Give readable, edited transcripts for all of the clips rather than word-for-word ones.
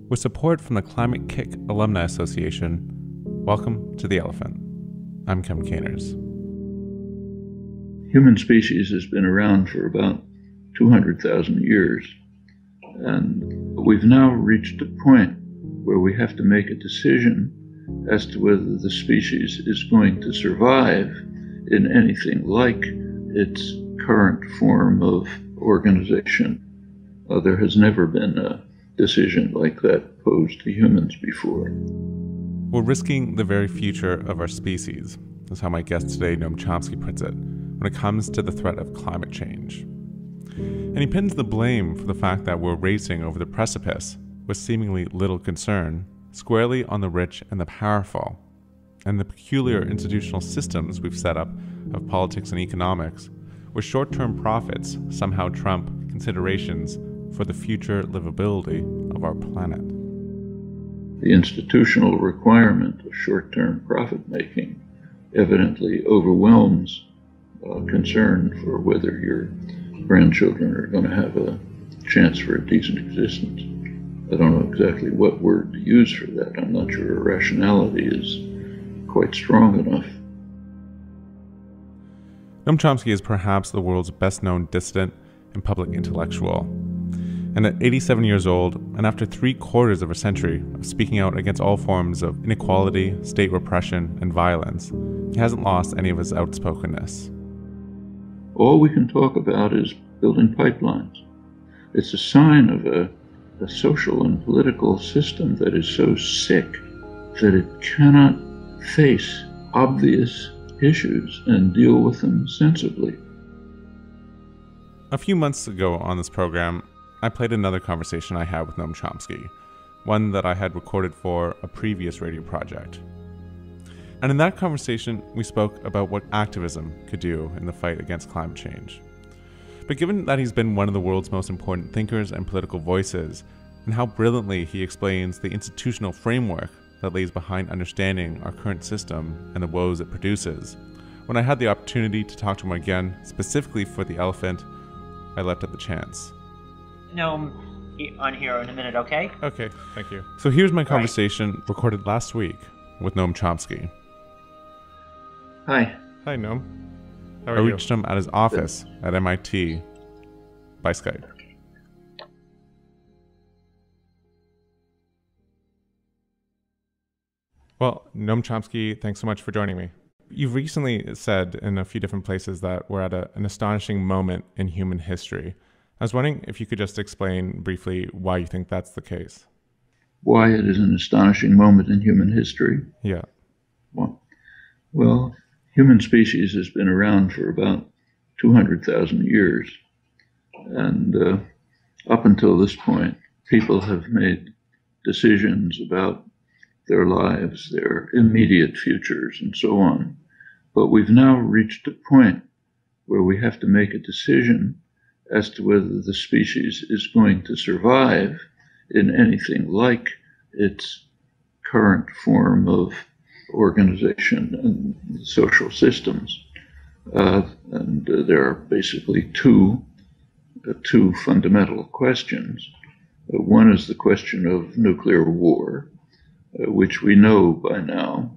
With support from the Climate Kick Alumni Association, welcome to The Elephant. I'm Kem Caners. Human species has been around for about 200,000 years, and we've now reached a point where we have to make a decision as to whether the species is going to survive in anything like its current form of organization. There has never been a decision like that posed to humans before. We're risking the very future of our species, is how my guest today, Noam Chomsky, puts it, when it comes to the threat of climate change. And he pins the blame for the fact that we're racing over the precipice with seemingly little concern squarely on the rich and the powerful, and the peculiar institutional systems we've set up of politics and economics, where short-term profits somehow trump considerations for the future livability of our planet. The institutional requirement of short-term profit-making evidently overwhelms concern for whether your grandchildren are going to have a chance for a decent existence. I don't know exactly what word to use for that. I'm not sure rationality is quite strong enough. Noam Chomsky is perhaps the world's best-known dissident and public intellectual. And at 87 years old, and after 3/4 of a century of speaking out against all forms of inequality, state repression, and violence, he hasn't lost any of his outspokenness. All we can talk about is building pipelines. It's a sign of a social and political system that is so sick that it cannot face obvious issues and deal with them sensibly. A few months ago on this program, I played another conversation I had with Noam Chomsky, one that I had recorded for a previous radio project. And in that conversation, we spoke about what activism could do in the fight against climate change. But given that he's been one of the world's most important thinkers and political voices, and how brilliantly he explains the institutional framework that lays behind understanding our current system and the woes it produces, when I had the opportunity to talk to him again, specifically for The Elephant, I leapt at the chance. No, on here in a minute, okay? Okay, thank you. So here's my conversation recorded last week with Noam Chomsky. Hi. Hi, Noam. How are you? I reached him at his office at MIT by Skype. Well, Noam Chomsky, thanks so much for joining me. You've recently said in a few different places that we're at an astonishing moment in human history. I was wondering if you could just explain briefly why you think that's the case. Why it is an astonishing moment in human history? Yeah. Well, human species has been around for about 200,000 years. And up until this point, people have made decisions about their lives, their immediate futures, and so on. But we've now reached a point where we have to make a decision as to whether the species is going to survive in anything like its current form of organization and social systems. And there are basically two fundamental questions. One is the question of nuclear war, which we know by now.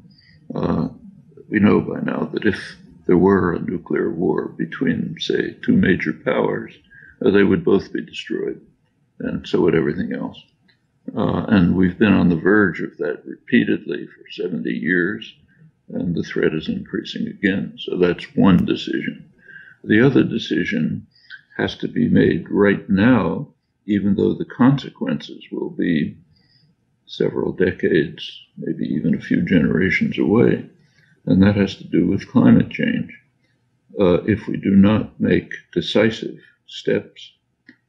We know by now that if there were a nuclear war between, say, two major powers, they would both be destroyed, and so would everything else. And we've been on the verge of that repeatedly for 70 years, and the threat is increasing again. So that's one decision. The other decision has to be made right now, even though the consequences will be several decades, maybe even a few generations away. And that has to do with climate change. If we do not make decisive steps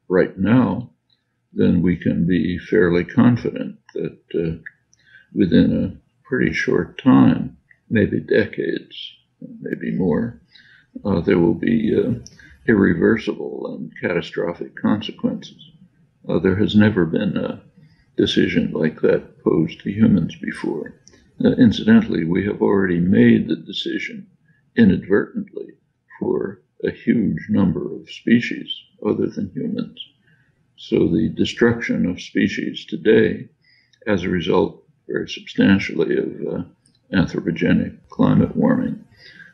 right now, then we can be fairly confident that within a pretty short time, maybe decades, maybe more, there will be irreversible and catastrophic consequences. There has never been a decision like that posed to humans before. Incidentally, we have already made the decision inadvertently for a huge number of species other than humans. So the destruction of species today as a result, very substantially, of anthropogenic climate warming,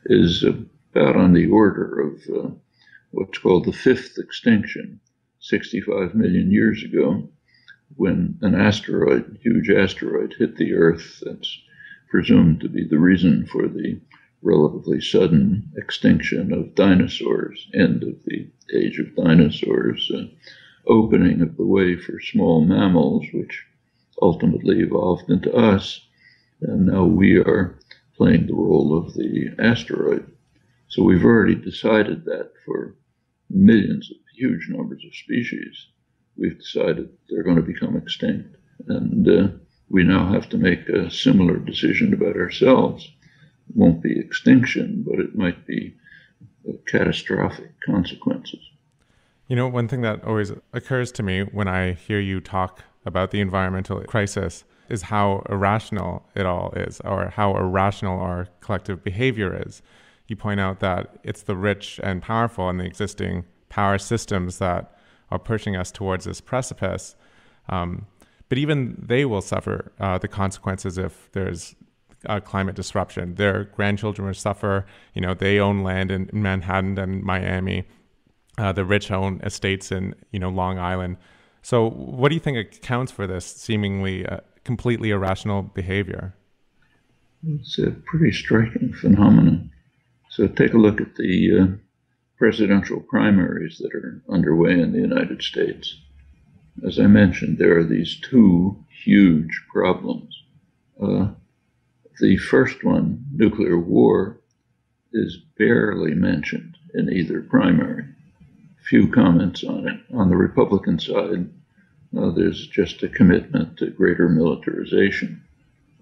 is about on the order of what's called the fifth extinction, 65 million years ago, when an asteroid, huge asteroid, hit the Earth. That's presumed to be the reason for the relatively sudden extinction of dinosaurs, end of the age of dinosaurs, opening of the way for small mammals, which ultimately evolved into us. And now we are playing the role of the asteroid. So we've already decided that for millions of huge numbers of species, we've decided they're going to become extinct. And we now have to make a similar decision about ourselves. It won't be extinction, but it might be catastrophic consequences. You know, one thing that always occurs to me when I hear you talk about the environmental crisis is how irrational it all is, or how irrational our collective behavior is. You point out that it's the rich and powerful and the existing power systems that are pushing us towards this precipice. But even they will suffer the consequences if there's climate disruption. Their grandchildren will suffer. You know, they own land in Manhattan and Miami. The rich own estates in, Long Island. So what do you think accounts for this seemingly completely irrational behavior? It's a pretty striking phenomenon. So take a look at the presidential primaries that are underway in the United States. As I mentioned, there are these two huge problems. The first one, nuclear war, is barely mentioned in either primary. Few comments on it. On the Republican side, there's just a commitment to greater militarization.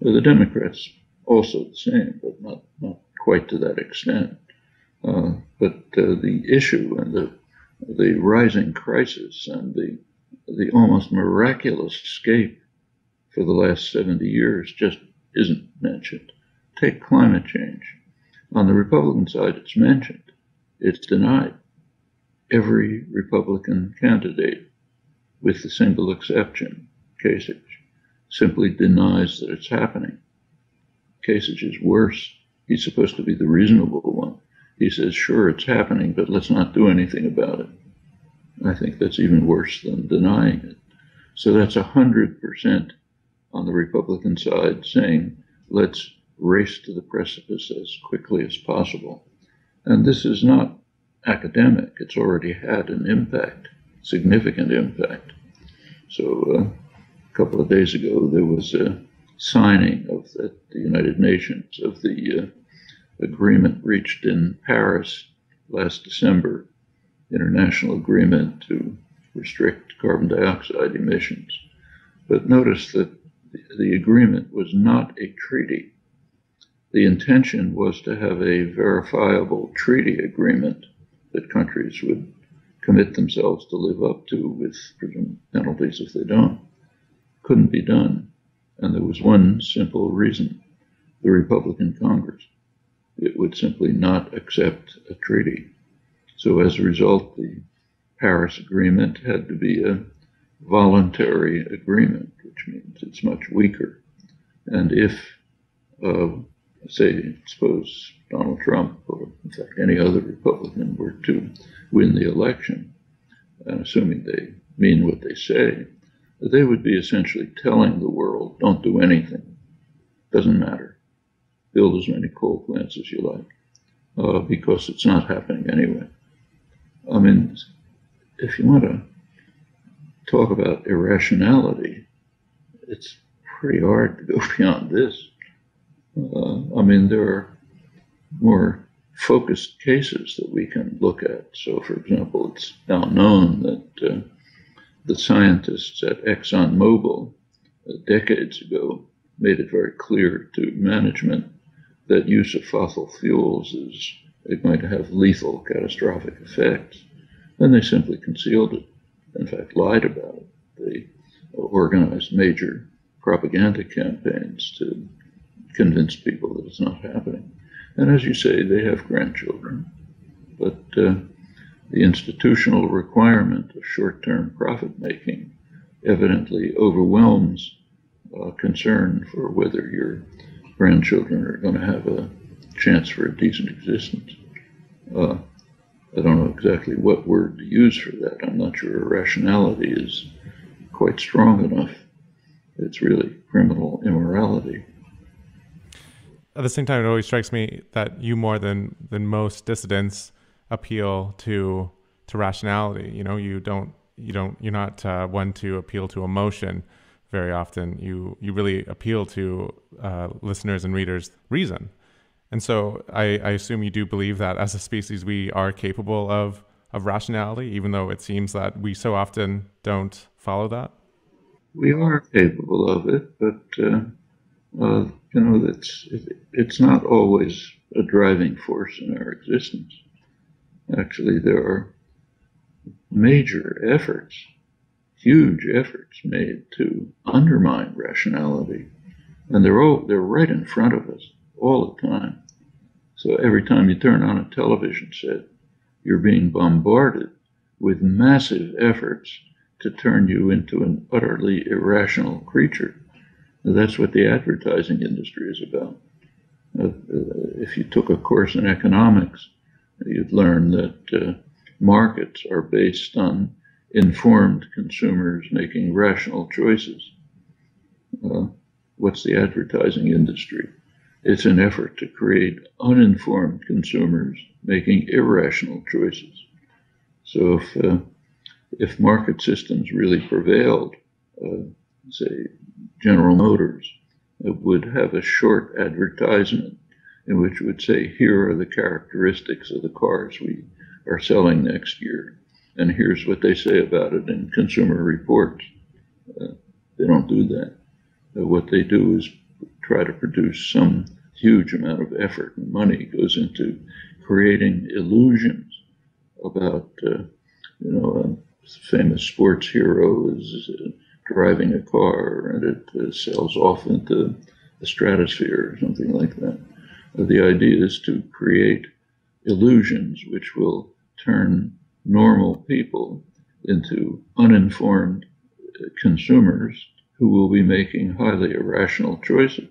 The Democrats also the same, but not quite to that extent. But the issue and the rising crisis and the almost miraculous escape for the last 70 years just isn't mentioned. Take climate change. On the Republican side, it's mentioned. It's denied. Every Republican candidate, with the single exception, Kasich, simply denies that it's happening. Kasich is worse. He's supposed to be the reasonable one. He says, sure, it's happening, but let's not do anything about it. I think that's even worse than denying it. So that's 100% on the Republican side saying, let's race to the precipice as quickly as possible. And this is not academic. It's already had an impact, significant impact. So a couple of days ago, there was a signing of the United Nations of the agreement reached in Paris last December, international agreement to restrict carbon dioxide emissions. But notice that the agreement was not a treaty. The intention was to have a verifiable treaty agreement that countries would commit themselves to live up to with penalties if they don't. Couldn't be done. And there was one simple reason: the Republican Congress. It would simply not accept a treaty. So as a result, the Paris Agreement had to be a voluntary agreement, which means it's much weaker. And if, suppose Donald Trump, or in fact any other Republican, were to win the election, and assuming they mean what they say, they would be essentially telling the world, don't do anything. Doesn't matter. Build as many coal plants as you like, because it's not happening anyway. I mean, if you want to talk about irrationality, it's pretty hard to go beyond this. There are more focused cases that we can look at. So, for example, it's now known that the scientists at ExxonMobil decades ago made it very clear to management that use of fossil fuels is going to have lethal, catastrophic effects. And they simply concealed it, in fact, lied about it. They organized major propaganda campaigns to convince people that it's not happening. And as you say, they have grandchildren. But the institutional requirement of short-term profit-making evidently overwhelms concern for whether your grandchildren are going to have a chance for a decent existence. I don't know exactly what word to use for that. I'm not sure irrationality is quite strong enough. It's really criminal immorality. At the same time, it always strikes me that you, more than most dissidents, appeal to rationality. You're not one to appeal to emotion very often. You really appeal to listeners and readers' reason. And so I assume you do believe that as a species we are capable of rationality, even though it seems that we so often don't follow that. We are capable of it, but it's not always a driving force in our existence. Actually, there are major efforts, huge efforts made to undermine rationality, and they're right in front of us all the time. So every time you turn on a television set, you're being bombarded with massive efforts to turn you into an utterly irrational creature. That's what the advertising industry is about. If you took a course in economics, you'd learn that markets are based on informed consumers making rational choices. What's the advertising industry? It's an effort to create uninformed consumers making irrational choices. So if market systems really prevailed, say General Motors would have a short advertisement in which it would say, here are the characteristics of the cars we are selling next year, and here's what they say about it in Consumer Reports. They don't do that. What they do is try to produce some huge amount of effort and money goes into creating illusions about, a famous sports hero is driving a car and it sails off into the stratosphere or something like that. The idea is to create illusions which will turn normal people into uninformed consumers who will be making highly irrational choices.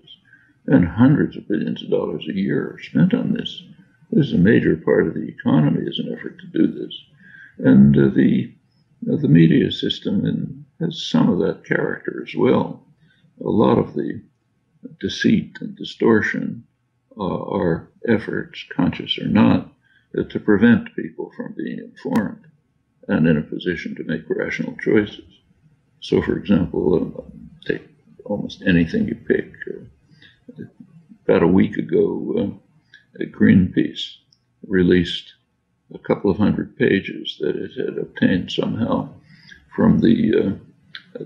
And hundreds of billions of dollars a year are spent on this. This is a major part of the economy as an effort to do this. And the media system has some of that character as well. A lot of the deceit and distortion are efforts, conscious or not, to prevent people from being informed and in a position to make rational choices. So, for example, take almost anything you pick. About a week ago, Greenpeace released a couple of hundred pages that it had obtained somehow from the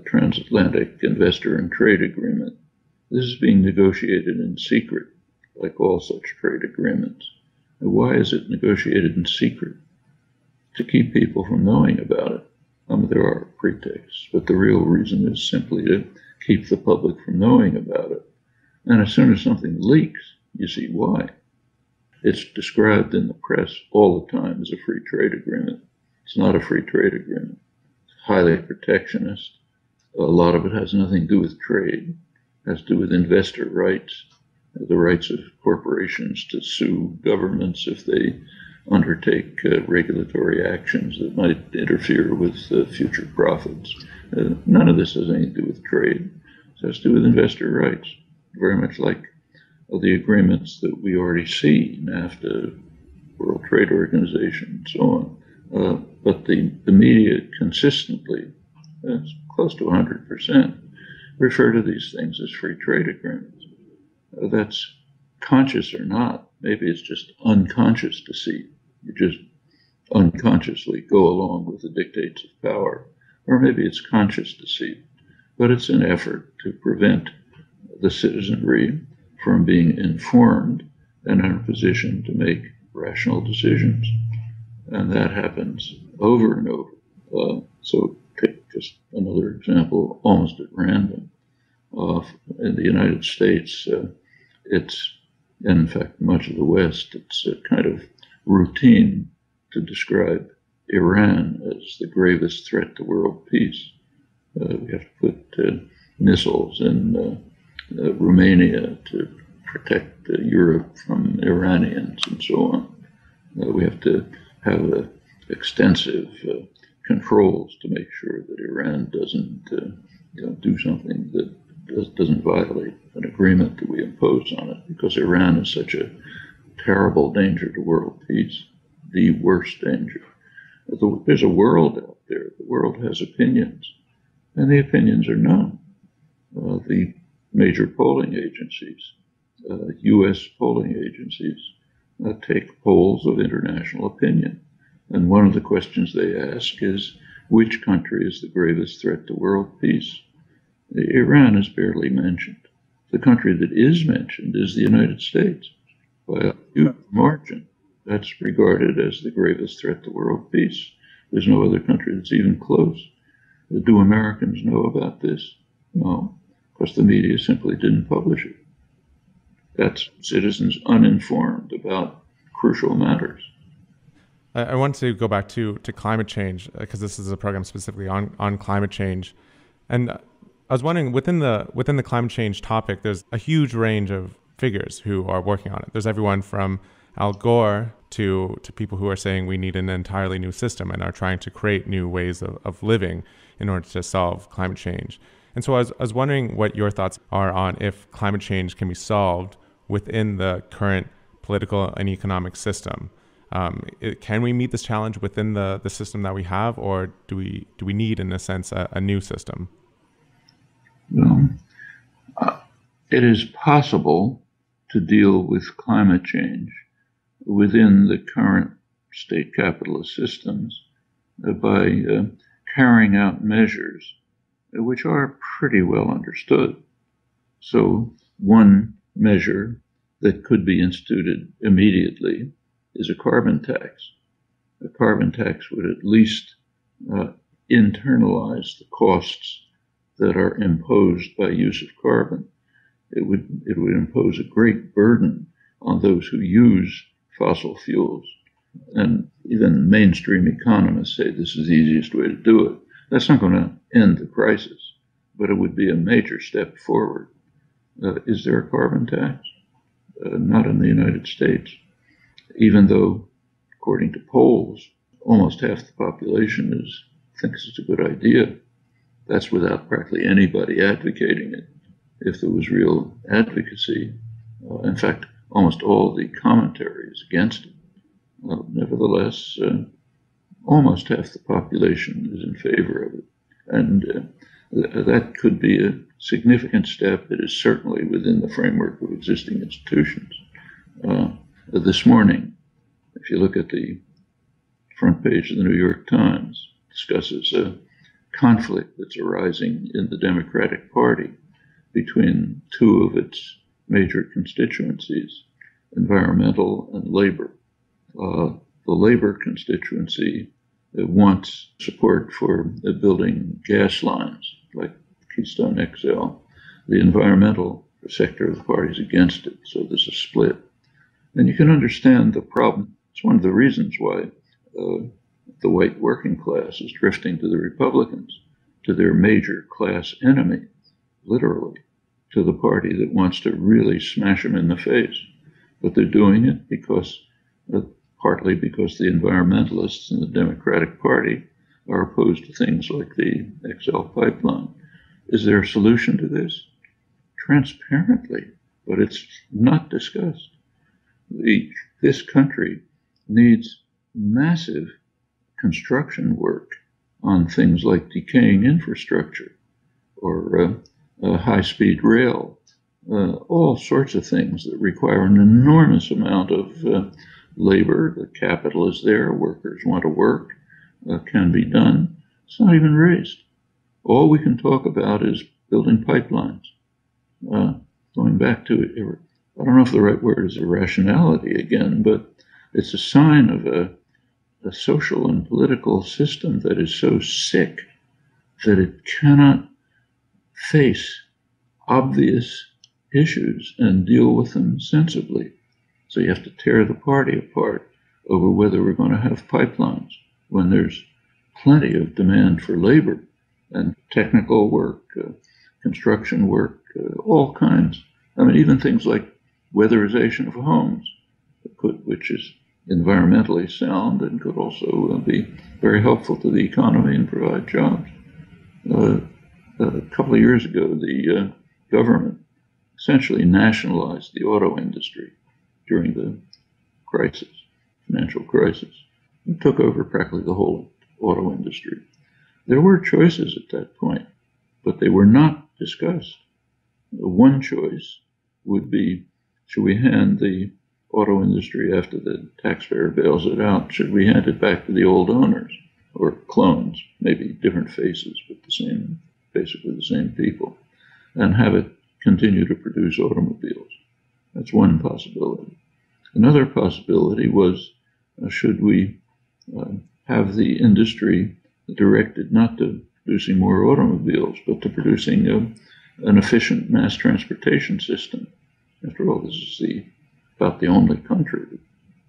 Transatlantic Investor and Trade Agreement. This is being negotiated in secret, like all such trade agreements. And why is it negotiated in secret? To keep people from knowing about it. There are pretexts, but the real reason is simply to keep the public from knowing about it. And as soon as something leaks, you see why. It's described in the press all the time as a free trade agreement. It's not a free trade agreement. It's highly protectionist. A lot of it has nothing to do with trade. It has to do with investor rights, the rights of corporations to sue governments if they undertake regulatory actions that might interfere with future profits. None of this has anything to do with trade. It has to do with investor rights, very much like the agreements that we already see, NAFTA, World Trade Organization, and so on. But the media consistently, close to 100%, refer to these things as free trade agreements. That's conscious or not. Maybe it's just unconscious deceit. You just unconsciously go along with the dictates of power. Or maybe it's conscious deceit. But it's an effort to prevent the citizenry from being informed and in a position to make rational decisions. And that happens over and over. So take just another example, almost at random. In the United States, it's, in fact, much of the West, it's a kind of routine to describe Iran as the gravest threat to world peace. We have to put missiles in Romania to protect Europe from Iranians and so on. We have to have extensive controls to make sure that Iran doesn't do something that doesn't violate an agreement that we impose on it, because Iran is such a terrible danger to world peace, the worst danger. There's a world out there. The world has opinions, and the opinions are known. The major polling agencies, U.S. polling agencies, take polls of international opinion. And one of the questions they ask is, which country is the gravest threat to world peace? Iran is barely mentioned. The country that is mentioned is the United States. By a huge margin, that's regarded as the gravest threat to world peace. There's no other country that's even close. Do Americans know about this? No, because the media simply didn't publish it. That's citizens uninformed about crucial matters. I want to go back to climate change, because this is a program specifically on climate change. And I was wondering, within the climate change topic, there's a huge range of figures who are working on it. There's everyone from Al Gore to people who are saying we need an entirely new system and are trying to create new ways of living in order to solve climate change. And so I was wondering what your thoughts are on if climate change can be solved within the current political and economic system. Can we meet this challenge within the system that we have, or do we need, in a sense, a new system? Well, it is possible to deal with climate change within the current state capitalist systems by carrying out measures which are pretty well understood. So one measure that could be instituted immediately is a carbon tax. A carbon tax would at least internalize the costs that are imposed by use of carbon. It would impose a great burden on those who use fossil fuels. And even mainstream economists say this is the easiest way to do it. That's not going to end the crisis, but it would be a major step forward. Is there a carbon tax? Not in the United States, even though, according to polls, almost half the population thinks it's a good idea. That's without practically anybody advocating it. If there was real advocacy, in fact, almost all the commentary is against it. Nevertheless, almost half the population is in favor of it. And that could be a significant step. It is certainly within the framework of existing institutions. This morning, if you look at the front page of the New York Times, it discusses a conflict that's arising in the Democratic Party between two of its major constituencies, environmental and labor. The labor constituency wants support for building gas lines like Keystone XL. The environmental sector of the party is against it, so there's a split. And you can understand the problem. It's one of the reasons why the white working class is drifting to the Republicans, to their major class enemy, literally, to the party that wants to really smash them in the face. But they're doing it partly because the environmentalists in the Democratic Party are opposed to things like the XL pipeline. Is there a solution to this? Transparently, but it's not discussed. This country needs massive construction work on things like decaying infrastructure or high-speed rail, all sorts of things that require an enormous amount of labor. The capital is there, workers want to work, can be done. It's not even raised. All we can talk about is building pipelines. Going back to, I don't know if the right word is irrationality again, but it's a sign of a social and political system that is so sick that it cannot face obvious issues and deal with them sensibly. So you have to tear the party apart over whether we're going to have pipelines when there's plenty of demand for labor and technical work, construction work, all kinds. I mean, even things like weatherization of homes, which is environmentally sound and could also be very helpful to the economy and provide jobs. A couple of years ago, the government essentially nationalized the auto industry during the crisis, financial crisis, and took over practically the whole auto industry. There were choices at that point, but they were not discussed. One choice would be, should we hand the auto industry after the taxpayer bails it out? Should we hand it back to the old owners or clones, maybe different faces, but basically the same people, and have it continue to produce automobiles? That's one possibility. Another possibility was, should we have the industry directed not to producing more automobiles, but to producing an efficient mass transportation system? After all, this is about the only country that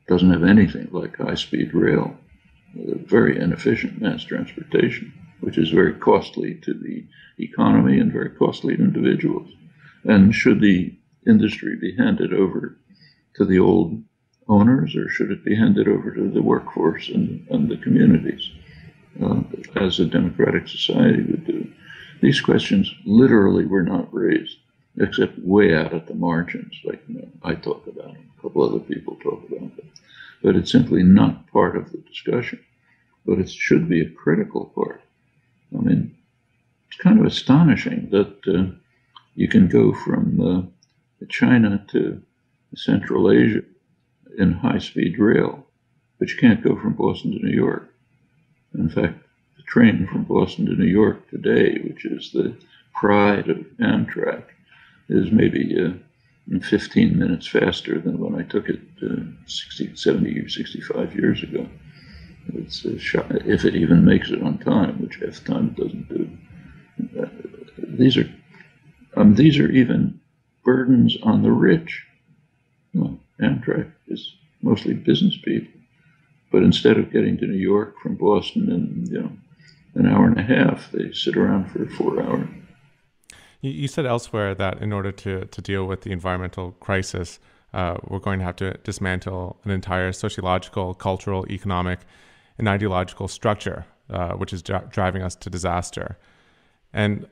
doesn't have anything like high-speed rail, very inefficient mass transportation, which is very costly to the economy and very costly to individuals. And should the industry be handed over to the old owners, or should it be handed over to the workforce and the communities, as a democratic society would do? These questions literally were not raised, except way out at the margins, like I talk about them, a couple other people talk about them. But it's simply not part of the discussion. But it should be a critical part. I mean, it's kind of astonishing that you can go from China to Central Asia in high-speed rail, but you can't go from Boston to New York. In fact, the train from Boston to New York today, which is the pride of Amtrak, is maybe 15 minutes faster than when I took it 60, 70, or 65 years ago. It's a shock, if it even makes it on time, which half the time it doesn't do. These are even burdens on the rich. Well, Amtrak is mostly business people, but instead of getting to New York from Boston in an hour and a half, they sit around for 4 hours. You said elsewhere that in order to deal with the environmental crisis, we're going to have to dismantle an entire sociological, cultural, economic, and ideological structure, which is driving us to disaster. And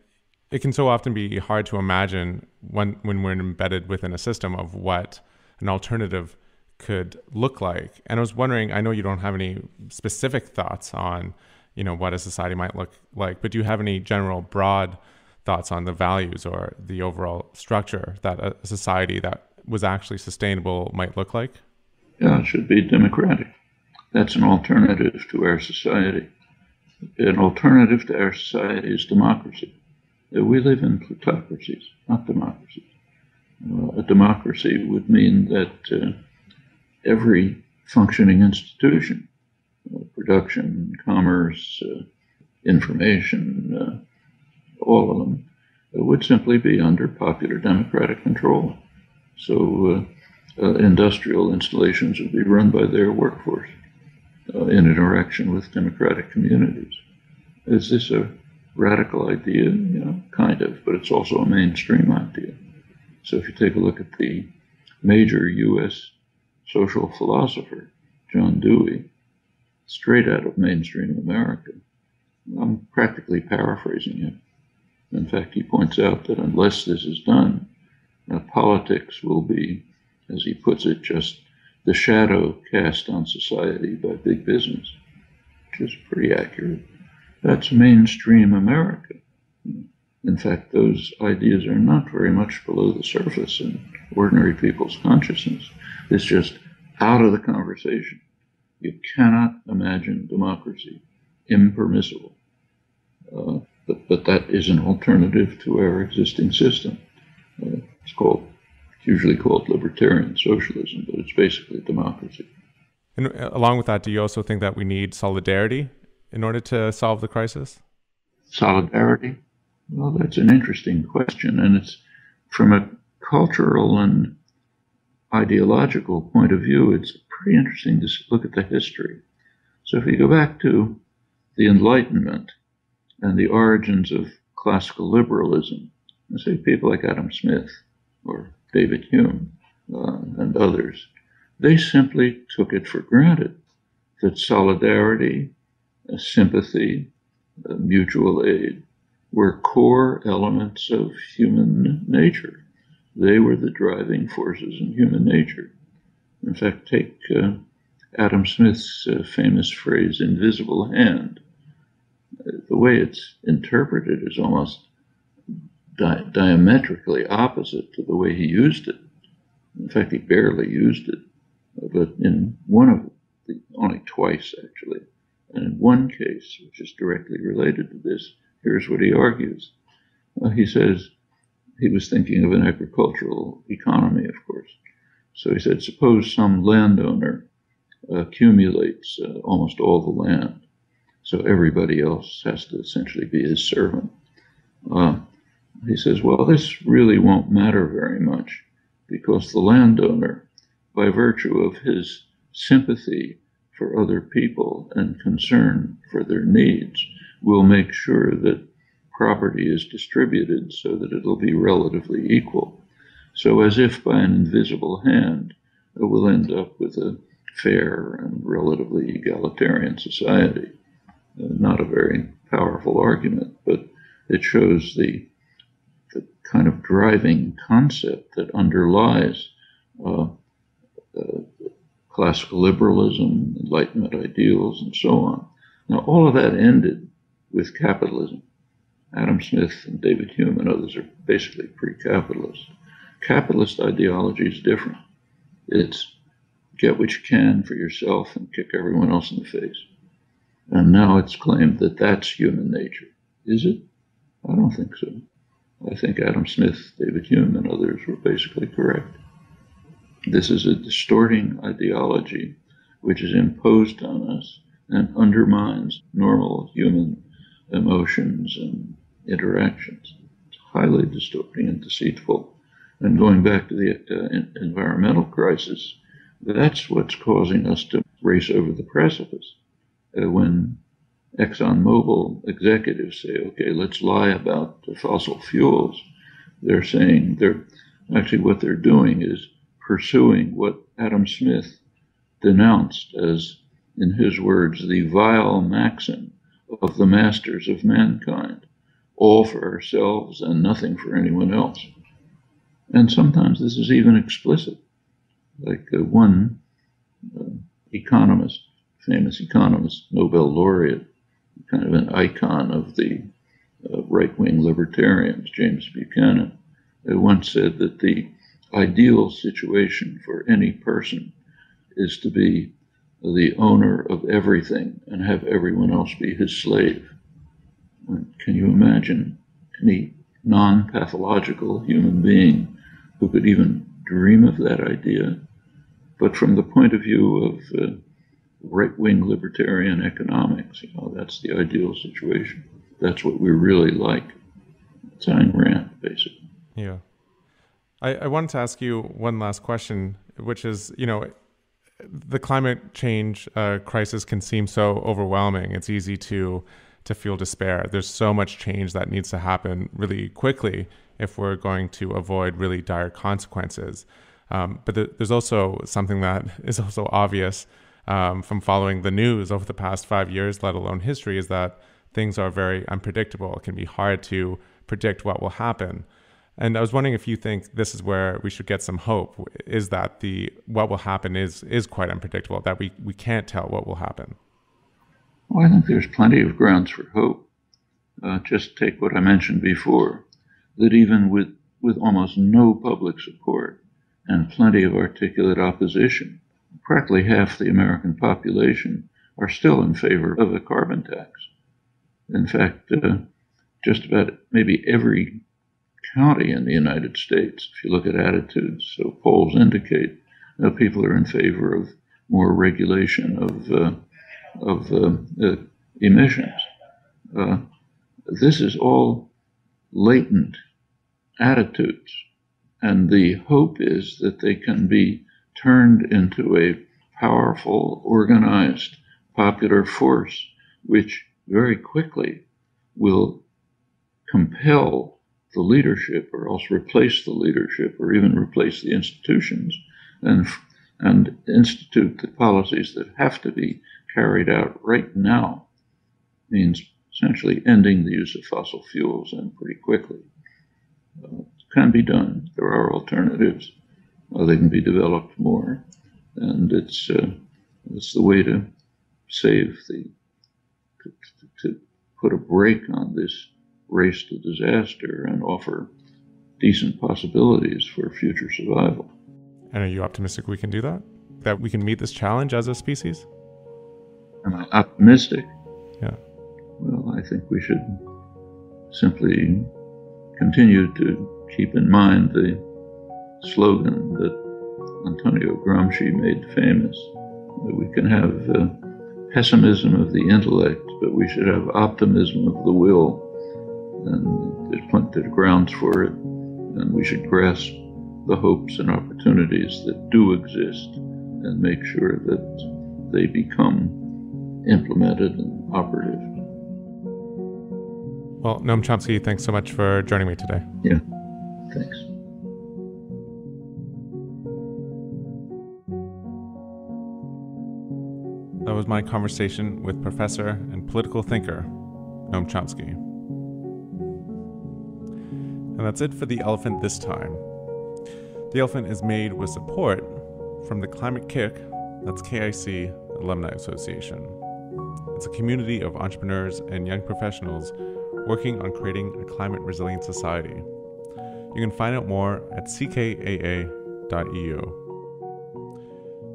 it can so often be hard to imagine when we're embedded within a system of what an alternative could look like. And I was wondering, I know you don't have any specific thoughts on, what a society might look like, but do you have any general broad thoughts on the values or the overall structure that a society that was actually sustainable might look like? Yeah, it should be democratic. That's an alternative to our society. An alternative to our society is democracy. We live in plutocracies, not democracies. A democracy would mean that every functioning institution, production, commerce, information, all of them, would simply be under popular democratic control. So industrial installations would be run by their workforce in interaction with democratic communities. Is this a radical idea? Kind of, but it's also a mainstream idea. So if you take a look at the major U.S. social philosopher, John Dewey, straight out of mainstream America, I'm practically paraphrasing him. In fact, he points out that unless this is done, politics will be, as he puts it, just the shadow cast on society by big business, which is pretty accurate. That's mainstream America. In fact, those ideas are not very much below the surface in ordinary people's consciousness. It's just out of the conversation. You cannot imagine democracy impermissible. But that is an alternative to our existing system. It's usually called libertarian socialism, but it's basically democracy. And along with that, do you also think that we need solidarity in order to solve the crisis? Solidarity? Well, that's an interesting question, and it's from a cultural and ideological point of view, it's pretty interesting to look at the history. So if you go back to the Enlightenment and the origins of classical liberalism, say people like Adam Smith or David Hume and others, they simply took it for granted that solidarity, sympathy, mutual aid were core elements of human nature. They were the driving forces in human nature. In fact, take Adam Smith's famous phrase, invisible hand. The way it's interpreted is almost diametrically opposite to the way he used it. In fact, he barely used it, but in one of only twice actually, and in one case, which is directly related to this, here's what he argues. He says he was thinking of an agricultural economy, of course. So he said, suppose some landowner accumulates almost all the land, so everybody else has to essentially be his servant. He says, well, this really won't matter very much because the landowner, by virtue of his sympathy for other people and concern for their needs, will make sure that property is distributed so that it'll be relatively equal. So as if by an invisible hand, we'll end up with a fair and relatively egalitarian society. Not a very powerful argument, but it shows the kind of driving concept that underlies classical liberalism, Enlightenment ideals, and so on. Now, all of that ended with capitalism. Adam Smith and David Hume and others are basically pre-capitalist. Capitalist ideology is different. It's get what you can for yourself and kick everyone else in the face. And now it's claimed that that's human nature. Is it? I don't think so. I think Adam Smith, David Hume, and others were basically correct. This is a distorting ideology which is imposed on us and undermines normal human emotions and interactions. It's highly distorting and deceitful. And going back to the environmental crisis, that's what's causing us to race over the precipice. When ExxonMobil executives say, okay, let's lie about the fossil fuels, they're saying what they're doing is pursuing what Adam Smith denounced as, in his words, the vile maxim of the masters of mankind, all for ourselves and nothing for anyone else. And sometimes this is even explicit. Like one economist, famous economist, Nobel laureate, kind of an icon of the right-wing libertarians, James Buchanan, once said that the ideal situation for any person is to be the owner of everything and have everyone else be his slave. Can you imagine any non-pathological human being who could even dream of that idea? But from the point of view of right-wing libertarian economics, that's the ideal situation. That's what we're really like. It's Ayn Rand, basically. Yeah. I wanted to ask you one last question, which is, the climate change crisis can seem so overwhelming. It's easy to feel despair. There's so much change that needs to happen really quickly if we're going to avoid really dire consequences. But there's also something that is also obvious from following the news over the past 5 years, let alone history, is that things are very unpredictable. It can be hard to predict what will happen. And I was wondering if you think this is where we should get some hope, is that what will happen is quite unpredictable, that we can't tell what will happen. Well, I think there's plenty of grounds for hope. Just take what I mentioned before, that even with almost no public support and plenty of articulate opposition, practically half the American population are still in favor of a carbon tax. In fact, just about maybe every county in the United States, if you look at attitudes, so polls indicate people are in favor of more regulation of emissions. This is all latent attitudes, and the hope is that they can be turned into a powerful, organized, popular force, which very quickly will compel the leadership, or else replace the leadership, or even replace the institutions, and institute the policies that have to be carried out right now, means essentially ending the use of fossil fuels, and pretty quickly. It can be done. There are alternatives. They can be developed more, and it's the way to save to put a brake on this race to disaster and offer decent possibilities for future survival. And are you optimistic we can do that? That we can meet this challenge as a species? Am I optimistic? Yeah. Well, I think we should simply continue to keep in mind the slogan that Antonio Gramsci made famous, that we can have pessimism of the intellect, but we should have optimism of the will, and there's plenty of grounds for it, and we should grasp the hopes and opportunities that do exist and make sure that they become implemented and operative. Well, Noam Chomsky, thanks so much for joining me today. Yeah, thanks. That was my conversation with professor and political thinker, Noam Chomsky. And that's it for The Elephant this time. The Elephant is made with support from the Climate KIC, that's KIC Alumni Association. It's a community of entrepreneurs and young professionals working on creating a climate-resilient society. You can find out more at ckaa.eu.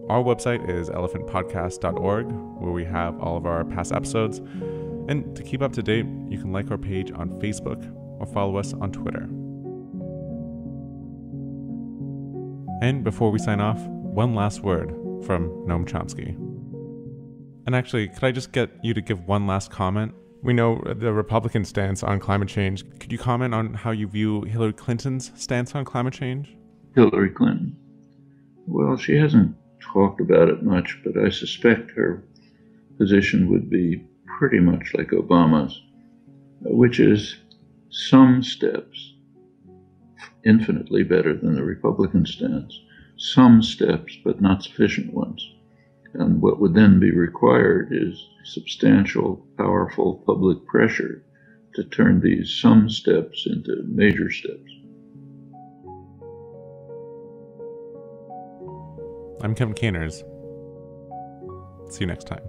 Our website is elephantpodcast.org, where we have all of our past episodes. And to keep up to date, you can like our page on Facebook or follow us on Twitter. And before we sign off, one last word from Noam Chomsky. And actually, could I just get you to give one last comment? We know the Republican stance on climate change. Could you comment on how you view Hillary Clinton's stance on climate change? Hillary Clinton. Well, she hasn't talked about it much, but I suspect her position would be pretty much like Obama's, which is some steps, infinitely better than the Republican stance, some steps, but not sufficient ones. And what would then be required is substantial, powerful public pressure to turn these some steps into major steps. I'm Kevin Caners. See you next time.